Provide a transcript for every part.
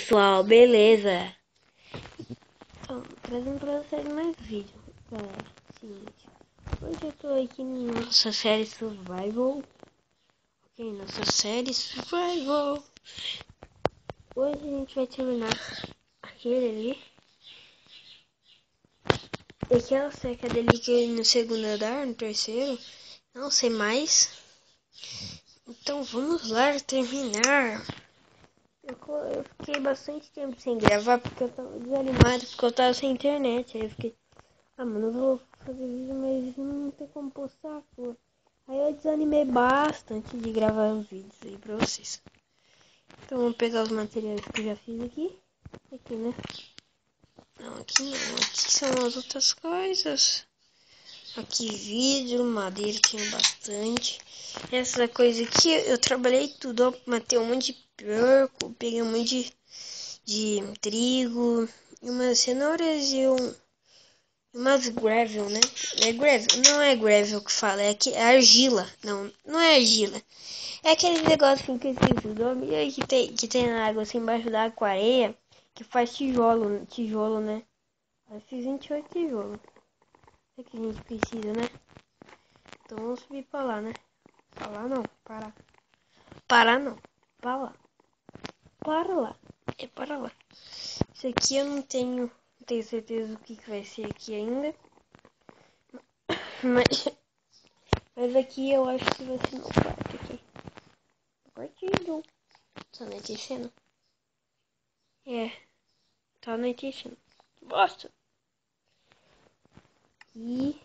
pessoal, beleza? Então, trazendo pra vocês mais vídeo, galera. Seguinte, hoje eu tô aqui na nossa série Survival. Ok, nossa série Survival. Hoje a gente vai terminar aquele ali. Aquela cerca dele que no segundo andar, no terceiro. Não sei mais. Então vamos lá terminar. Eu fiquei bastante tempo sem gravar porque eu tava desanimado, porque eu tava sem internet. Aí eu fiquei, mano, eu vou fazer vídeo, mas não tem como postar, pô. Aí eu desanimei bastante de gravar os vídeos aí pra vocês. Então vamos pegar os materiais que eu já fiz aqui. Aqui, né? Não, aqui não. Aqui são as outras coisas. Aqui vidro, madeira tenho bastante. Essa coisa aqui eu trabalhei tudo, ó. Matei um monte de porco, peguei um monte de trigo, e umas cenouras e umas gravel, né? É gravel? Não é gravel que fala, é argila. Não, não é argila. É aquele negocinho que eu esqueci o nome, que tem na água, assim, embaixo da água com areia, que faz tijolo, né? Eu fiz 28 tijolos. É que a gente precisa, né? Então vamos subir pra lá, né? Pra lá não, para. Para não, para lá. Para lá, é para lá. Isso aqui eu não tenho certeza do que vai ser aqui ainda. Mas aqui eu acho que vai ser meu quarto aqui. Quartinho. Tá anoitecendo? É, tá anoitecendo. Bosta. E...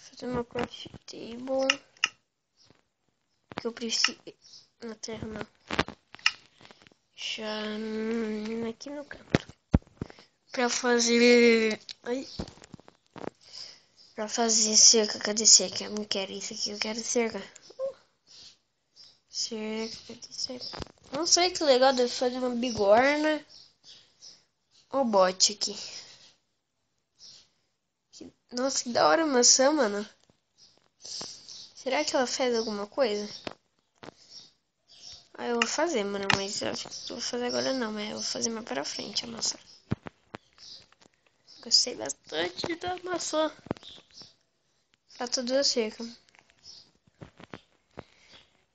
fazer uma craft table. Que eu preciso... Na terra não. Já aqui no canto. Pra fazer... Ai. Pra fazer cerca. Cadê cerca? Eu não quero isso aqui, eu quero cerca. Cerca, cadê cerca? Não sei que legal, deve fazer uma bigorna. Ó o bote aqui. Nossa, que da hora a maçã, mano. Será que ela fez alguma coisa? Ah, eu vou fazer, mano, mas eu acho que eu vou fazer agora não, mas eu vou fazer mais pra frente a maçã. Gostei bastante da maçã. Pra toda a cerca.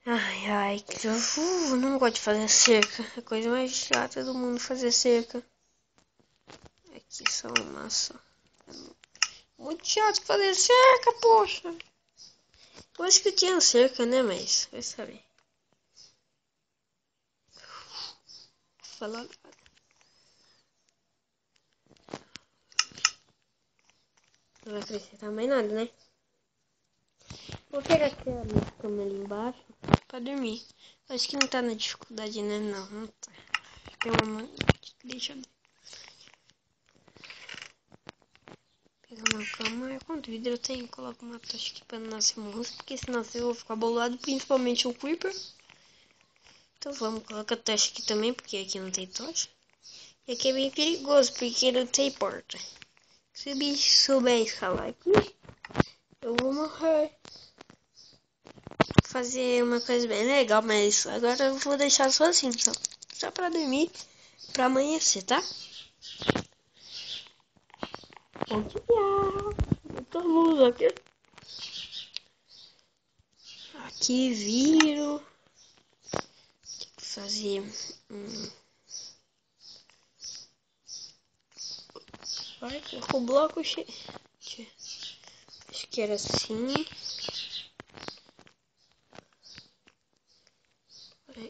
Ai, que eu não gosto de fazer cerca. É a coisa mais chata do mundo fazer cerca. Aqui só uma maçã. Muito chato fazer cerca, poxa. Eu acho que eu tinha cerca, né, mas vai saber. Falar nada. Não vai acrescentar mais nada, né? Vou pegar aquela cama ali embaixo pra dormir. Acho que não tá na dificuldade, né? Não, não tá. Tem uma... Deixa eu pegar uma cama. Quanto vidro eu tenho? Coloco uma tocha aqui pra não nascer monstro, porque senão eu vou ficar bolado, principalmente o creeper. Então vamos, colocar a tocha aqui também, porque aqui não tem tocha. E aqui é bem perigoso, porque não tem porta. Se o bicho souber escalar aqui, eu vou morrer. Fazer uma coisa bem legal, mas agora eu vou deixar só assim, só pra dormir, pra amanhecer, tá? Bom dia! Muita luz aqui. Aqui viro. Tem que fazer vai com o bloco cheio. Acho que era assim.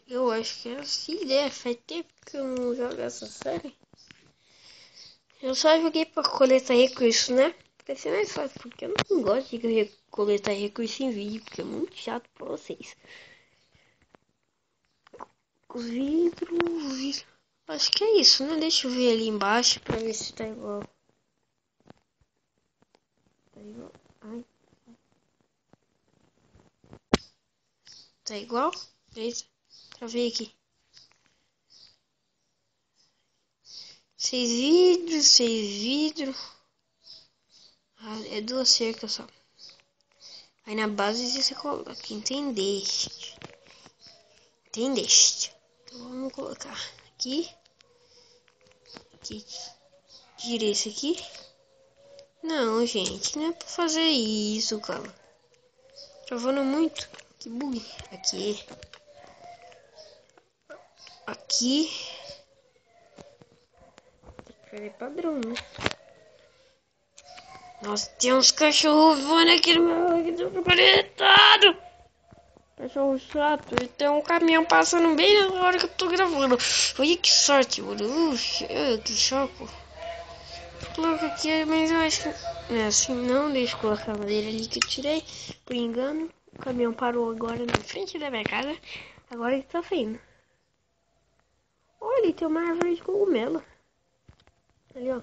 Eu acho que era assim, né? Faz tempo que eu não jogo essa série. Eu só joguei pra coletar recursos, né? Pra ser mais fácil, porque eu não gosto de coletar recursos em vídeo, porque é muito chato pra vocês. Os vidros. Acho que é isso, né? Deixa eu ver ali embaixo pra ver se tá igual. Tá igual? Ai. Tá igual? Beleza. Travei aqui. 6 vidros. Ah, é 2 cercas só. Aí na base você coloca, entendeste? Entendeste? Então vamos colocar aqui. Aqui. Tirei esse aqui. Não, gente, não é pra fazer isso, cara. Travando muito. Que bug. Aqui. Aqui. Tem que fazer padrão, né? Nossa, tem uns cachorros voando aqui no meu conectado. Cachorro chato. E tem um caminhão passando bem na hora que eu tô gravando. Olha que sorte, mano. Que choco. Coloca aqui, mas eu acho que não é assim não. Deixa eu colocar a madeira ali que eu tirei. Por engano. O caminhão parou agora na frente da minha casa. Agora ele tá saindo. Olha, tem uma árvore de cogumelo. Ali, ó.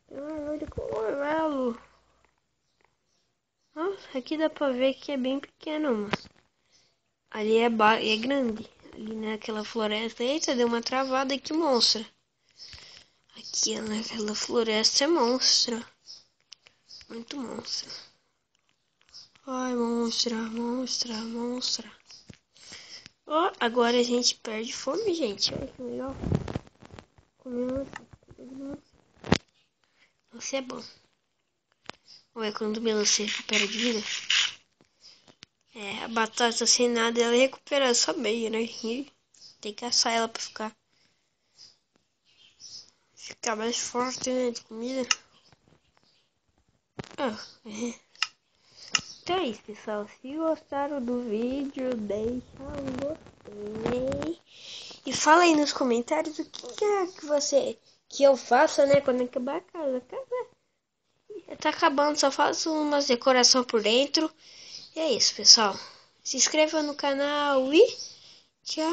Tem uma árvore de cogumelo. Nossa, aqui dá pra ver que é bem pequeno, mas ali é grande. Ali naquela floresta. Eita, deu uma travada aqui, monstra. Aqui naquela floresta é monstra. Muito monstra. Ai, monstra. Ó, agora a gente perde fome, gente. Olha que legal. Comemos. Você é bom. Ué, quando o melancia recupera de vida. É, a batata sem nada, ela recupera só meio, né? E tem que assar ela pra ficar mais forte, né? De comida. É. Então é isso, pessoal. Se gostaram do vídeo, deixa um gostei. E fala aí nos comentários o que é que eu faça, né? Quando acabar a casa. Tá acabando, só faço umas decoração por dentro. E é isso, pessoal. Se inscreva no canal e tchau!